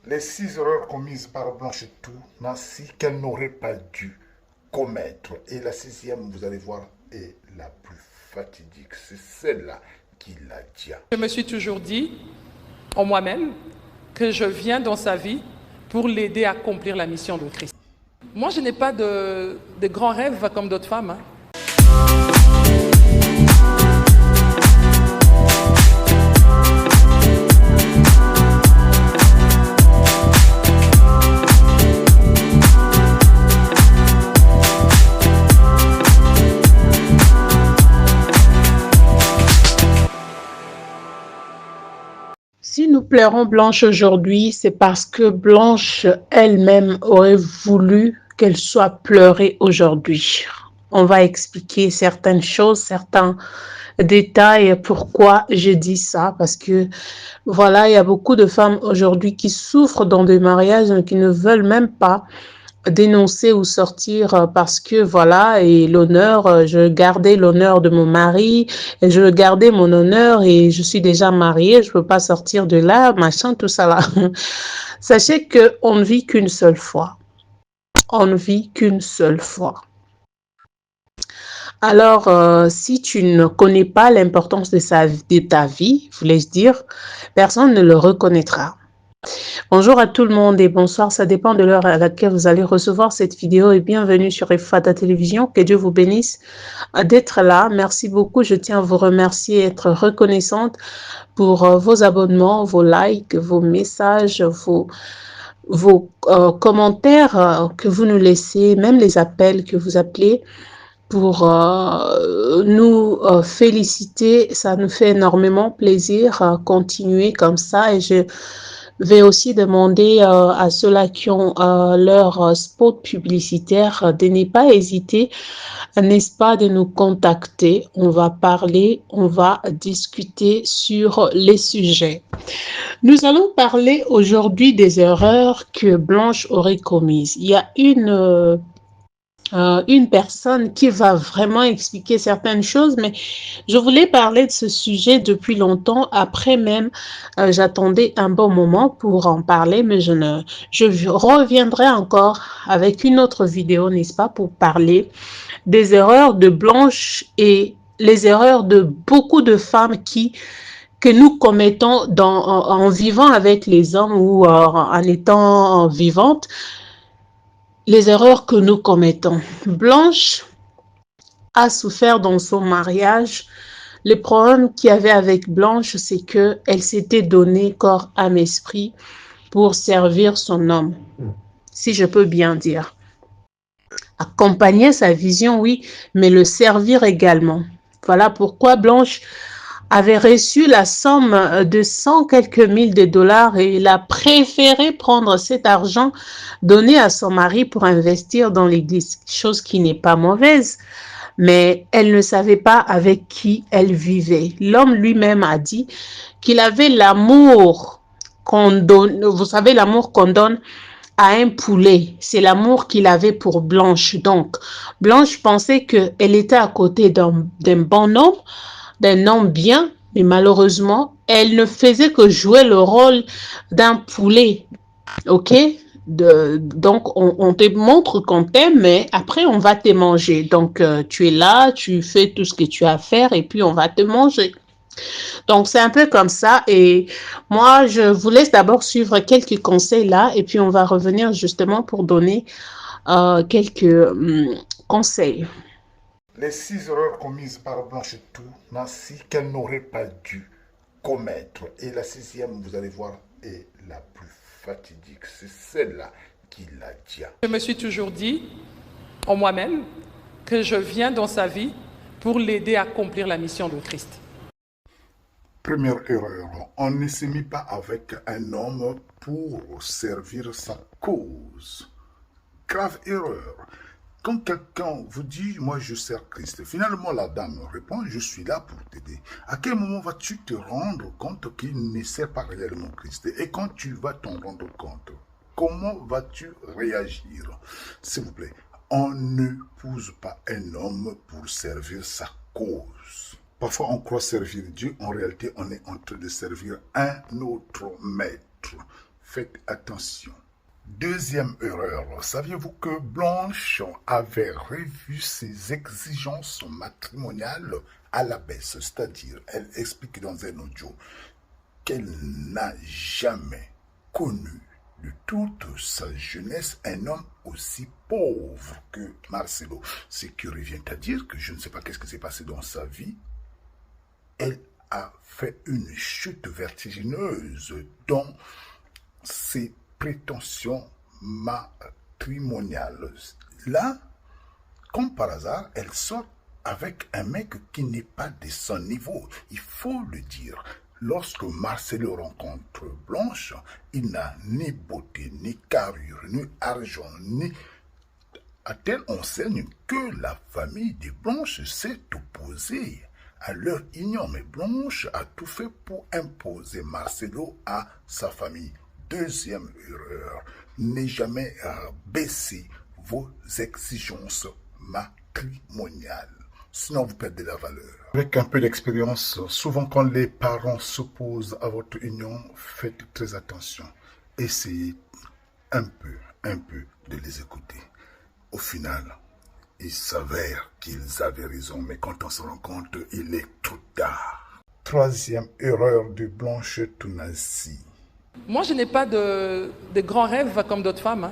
Les 6 erreurs commises par Blanchetou Nancy qu'elle n'aurait pas dû commettre. Et la sixième, vous allez voir, est la plus fatidique. C'est celle-là qui la tient. Je me suis toujours dit, en moi-même, que je viens dans sa vie pour l'aider à accomplir la mission de Christ. Moi, je n'ai pas de grands rêves comme d'autres femmes. Si nous pleurons Blanche aujourd'hui, c'est parce que Blanche elle-même aurait voulu qu'elle soit pleurée aujourd'hui. On va expliquer certaines choses, certains détails, pourquoi je dis ça, parce que voilà, il y a beaucoup de femmes aujourd'hui qui souffrent dans des mariages, qui ne veulent même pas dénoncer ou sortir parce que voilà, et l'honneur, je gardais l'honneur de mon mari, et je gardais mon honneur et je suis déjà mariée, je peux pas sortir de là, machin, tout ça là. Sachez que on ne vit qu'une seule fois. On ne vit qu'une seule fois. Alors, si tu ne connais pas l'importance de ta vie, voulais-je dire, personne ne le reconnaîtra. Bonjour à tout le monde et bonsoir, ça dépend de l'heure à laquelle vous allez recevoir cette vidéo et bienvenue sur Efata Télévision. Que Dieu vous bénisse d'être là. Merci beaucoup, je tiens à vous remercier et être reconnaissante pour vos abonnements, vos likes, vos messages, vos commentaires que vous nous laissez, même les appels que vous appelez pour nous féliciter. Ça nous fait énormément plaisir. Continuer comme ça et je vais aussi demander à ceux-là qui ont leur spot publicitaire de ne pas hésiter, n'est-ce pas, de nous contacter. On va parler, on va discuter sur les sujets. Nous allons parler aujourd'hui des erreurs que Blanche aurait commises. Il y a une personne qui va vraiment expliquer certaines choses, mais je voulais parler de ce sujet depuis longtemps. Après même, j'attendais un bon moment pour en parler, mais je reviendrai encore avec une autre vidéo, n'est-ce pas, pour parler des erreurs de Blanche et les erreurs de beaucoup de femmes que nous commettons en vivant avec les hommes ou en étant vivantes. Les erreurs que nous commettons. Blanche a souffert dans son mariage. Le problème qu'il y avait avec Blanche, c'est qu'elle s'était donné corps, âme, esprit pour servir son homme, si je peux bien dire. Accompagner sa vision, oui, mais le servir également. Voilà pourquoi Blanche avait reçu la somme de 100 quelques mille de dollars et il a préféré prendre cet argent donné à son mari pour investir dans l'église, chose qui n'est pas mauvaise, mais elle ne savait pas avec qui elle vivait. L'homme lui-même a dit qu'il avait l'amour qu'on donne, vous savez, l'amour qu'on donne à un poulet, c'est l'amour qu'il avait pour Blanche. Donc, Blanche pensait qu'elle était à côté d'un bon homme, d'un homme bien, mais malheureusement, elle ne faisait que jouer le rôle d'un poulet, ok? Donc, on te montre qu'on t'aime, mais après, on va te manger. Donc, tu es là, tu fais tout ce que tu as à faire et puis on va te manger. Donc, c'est un peu comme ça. Et moi, je vous laisse d'abord suivre quelques conseils là et puis on va revenir justement pour donner quelques conseils. Les 6 erreurs commises par Blanchetou Nancy qu'elle n'aurait pas dû commettre. Et la sixième, vous allez voir, est la plus fatidique. C'est celle-là qui la tient. Je me suis toujours dit, en moi-même, que je viens dans sa vie pour l'aider à accomplir la mission de Christ. Première erreur, on ne se mit pas avec un homme pour servir sa cause. Grave erreur. Quand quelqu'un vous dit, moi je sers Christ, finalement la dame répond, je suis là pour t'aider. À quel moment vas-tu te rendre compte qu'il ne sert pas réellement Christ? Et quand tu vas t'en rendre compte, comment vas-tu réagir? S'il vous plaît, on ne pousse pas un homme pour servir sa cause. Parfois on croit servir Dieu, en réalité on est en train de servir un autre maître. faites attention. Deuxième erreur, saviez-vous que Blanche avait revu ses exigences matrimoniales à la baisse, c'est-à-dire elle explique dans un audio qu'elle n'a jamais connu de toute sa jeunesse un homme aussi pauvre que Marcelo. Ce qui revient à dire que je ne sais pas qu'est-ce qui s'est passé dans sa vie. Elle a fait une chute vertigineuse dans ses prétentions matrimoniales. Là, comme par hasard, elle sort avec un mec qui n'est pas de son niveau. Il faut le dire. Lorsque Marcelo rencontre Blanche, il n'a ni beauté, ni carrure, ni argent, ni... À telle enseigne que la famille de Blanche s'est opposée à leur union. Mais Blanche a tout fait pour imposer Marcelo à sa famille. Deuxième erreur, ne jamais baisser vos exigences matrimoniales. Sinon, vous perdez la valeur. Avec un peu d'expérience, souvent quand les parents s'opposent à votre union, faites très attention. Essayez un peu de les écouter. Au final, il s'avère qu'ils avaient raison, mais quand on se rend compte, il est trop tard. Troisième erreur de Blanche Tounassi. Moi, je n'ai pas de grands rêves comme d'autres femmes.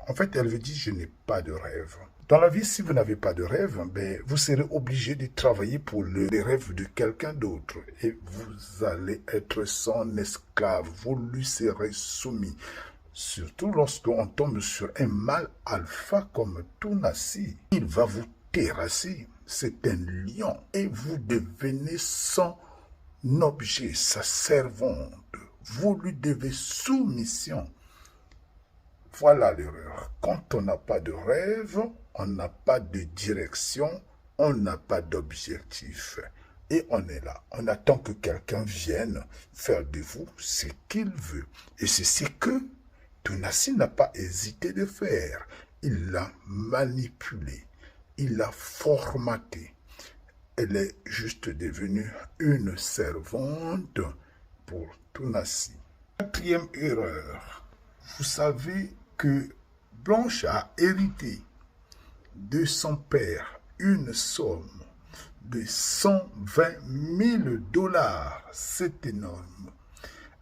En fait, elle veut dire, je n'ai pas de rêve. Dans la vie, si vous n'avez pas de rêve, vous serez obligé de travailler pour les rêves de quelqu'un d'autre. Et vous allez être son esclave. Vous lui serez soumis. Surtout lorsqu'on tombe sur un mâle alpha comme Tounassi. Il va vous terrasser. C'est un lion. Et vous devenez son objet, sa servante. Vous lui devez soumission. Voilà l'erreur. Quand on n'a pas de rêve, on n'a pas de direction, on n'a pas d'objectif. Et on est là. On attend que quelqu'un vienne faire de vous ce qu'il veut. Et c'est ce que Tounassi n'a pas hésité de faire. Il l'a manipulé. Il l'a formaté. Elle est juste devenue une servante pour Tounassi. Quatrième erreur. Vous savez que Blanche a hérité de son père une somme de 120 000 $. C'est énorme.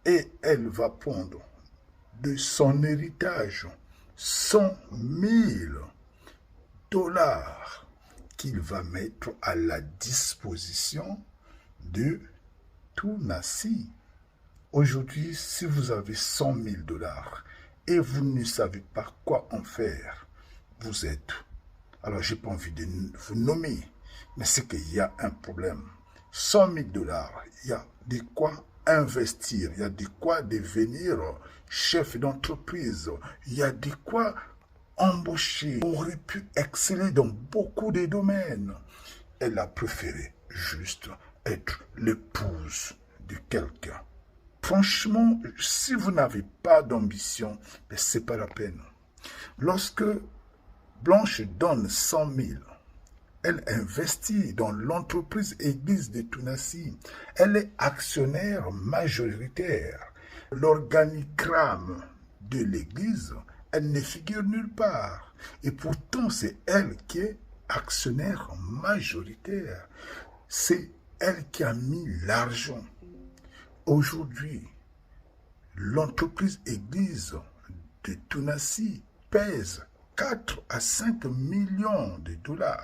Et elle va prendre de son héritage 100 000 $ qu'il va mettre à la disposition de Tounassi. Aujourd'hui, si vous avez 100 000 $ et vous ne savez pas quoi en faire, vous êtes... Alors, je n'ai pas envie de vous nommer, mais c'est qu'il y a un problème. 100 000 $, il y a de quoi investir, il y a de quoi devenir chef d'entreprise, il y a de quoi embaucher. On aurait pu exceller dans beaucoup de domaines. Elle a préféré juste être l'épouse de quelqu'un. Franchement, si vous n'avez pas d'ambition, ce n'est pas la peine. Lorsque Blanche donne 100 000, elle investit dans l'entreprise Église de Tounassi. Elle est actionnaire majoritaire. L'organigramme de l'Église, elle ne figure nulle part. Et pourtant, c'est elle qui est actionnaire majoritaire. C'est elle qui a mis l'argent. Aujourd'hui, l'entreprise Église de Tounassi pèse 4 à 5 millions de $.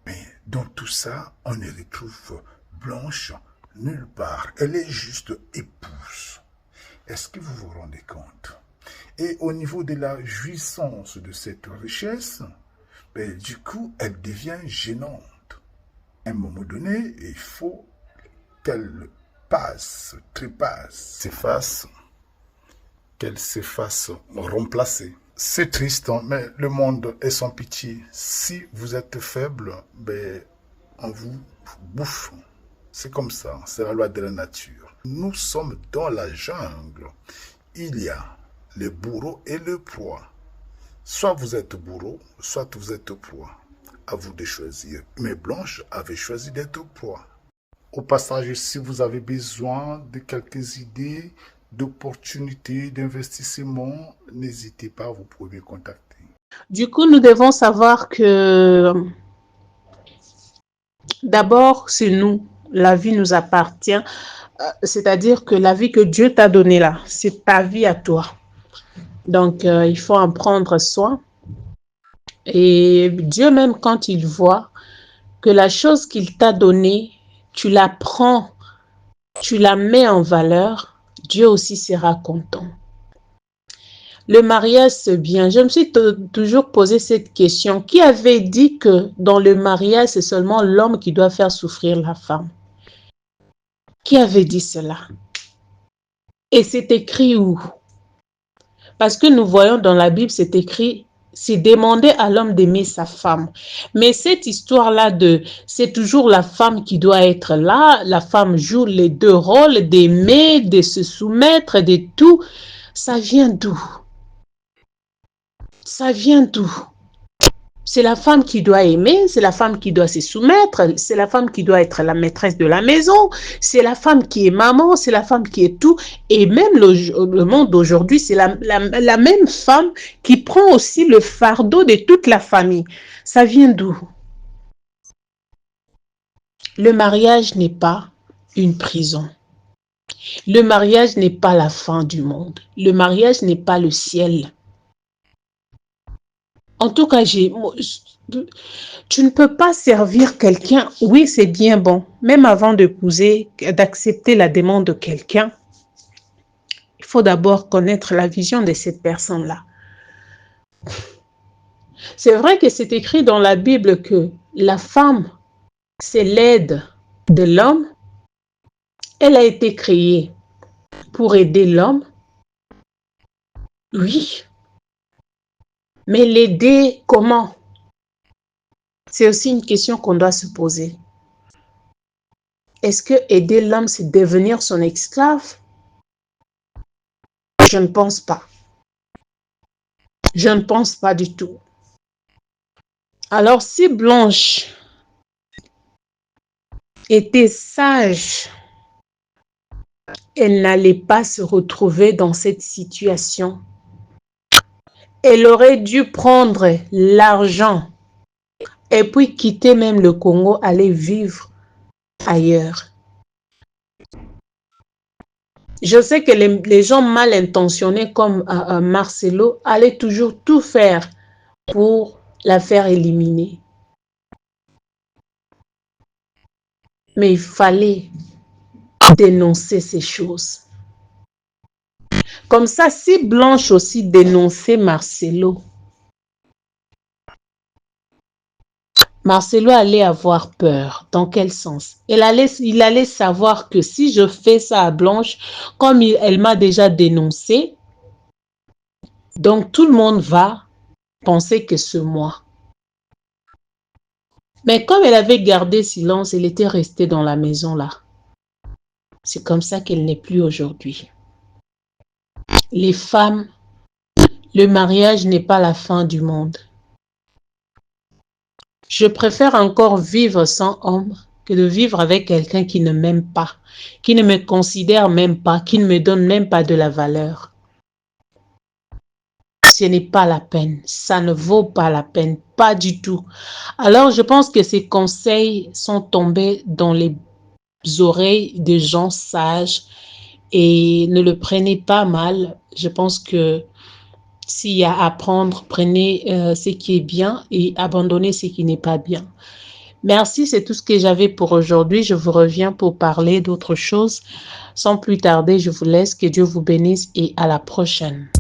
Mais dans tout ça, on ne retrouve Blanche nulle part. Elle est juste épouse. Est-ce que vous vous rendez compte? Et au niveau de la jouissance de cette richesse, du coup, elle devient gênante. À un moment donné, il faut qu'elle s'efface, qu'elle s'efface remplacer. C'est triste, hein, mais le monde est sans pitié. Si vous êtes faible, on vous bouffe. C'est comme ça, c'est la loi de la nature. Nous sommes dans la jungle. Il y a le bourreau et le proie. Soit vous êtes bourreau, soit vous êtes proie. À vous de choisir. Mais Blanche avait choisi d'être proie. Au passage, si vous avez besoin de quelques idées d'opportunités d'investissement, n'hésitez pas, vous pouvez me contacter. Du coup, nous devons savoir que d'abord, c'est nous. La vie nous appartient. C'est-à-dire que la vie que Dieu t'a donnée là, c'est ta vie à toi. Donc, il faut en prendre soin. Et Dieu même, quand il voit que la chose qu'il t'a donnée, tu la prends, tu la mets en valeur, Dieu aussi sera content. Le mariage, c'est bien. Je me suis toujours posé cette question. Qui avait dit que dans le mariage, c'est seulement l'homme qui doit faire souffrir la femme? Qui avait dit cela? Et c'est écrit où? Parce que nous voyons dans la Bible, c'est écrit, c'est demander à l'homme d'aimer sa femme. Mais cette histoire-là c'est toujours la femme qui doit être là. La femme joue les deux rôles, d'aimer, de se soumettre, de tout. Ça vient d'où? Ça vient d'où? C'est la femme qui doit aimer, c'est la femme qui doit se soumettre, c'est la femme qui doit être la maîtresse de la maison, c'est la femme qui est maman, c'est la femme qui est tout. Et même le monde d'aujourd'hui, c'est la même femme qui prend aussi le fardeau de toute la famille. Ça vient d'où? Le mariage n'est pas une prison. Le mariage n'est pas la fin du monde. Le mariage n'est pas le ciel. En tout cas, tu ne peux pas servir quelqu'un. Oui, c'est bien bon. Même avant d'épouser, d'accepter la demande de quelqu'un, il faut d'abord connaître la vision de cette personne-là. C'est vrai que c'est écrit dans la Bible que la femme, c'est l'aide de l'homme. Elle a été créée pour aider l'homme. Oui. Mais l'aider comment? C'est aussi une question qu'on doit se poser. Est-ce que aider l'homme, c'est devenir son esclave? Je ne pense pas. Je ne pense pas du tout. Alors, si Blanche était sage, elle n'allait pas se retrouver dans cette situation. Elle aurait dû prendre l'argent et puis quitter même le Congo, aller vivre ailleurs. Je sais que les gens mal intentionnés comme Marcelo allaient toujours tout faire pour la faire éliminer. Mais il fallait dénoncer ces choses. Comme ça, si Blanche aussi dénonçait Marcelo, Marcelo allait avoir peur. Dans quel sens? Il allait savoir que si je fais ça à Blanche, comme elle m'a déjà dénoncé, donc tout le monde va penser que c'est moi. Mais comme elle avait gardé silence, elle était restée dans la maison là. C'est comme ça qu'elle n'est plus aujourd'hui. Les femmes, le mariage n'est pas la fin du monde. Je préfère encore vivre sans homme que de vivre avec quelqu'un qui ne m'aime pas, qui ne me considère même pas, qui ne me donne même pas de la valeur. Ce n'est pas la peine, ça ne vaut pas la peine, pas du tout. Alors je pense que ces conseils sont tombés dans les oreilles de gens sages et ne le prenez pas mal. Je pense que s'il y a à apprendre, prenez ce qui est bien et abandonnez ce qui n'est pas bien. Merci, c'est tout ce que j'avais pour aujourd'hui. Je vous reviens pour parler d'autres choses. Sans plus tarder, je vous laisse. Que Dieu vous bénisse et à la prochaine.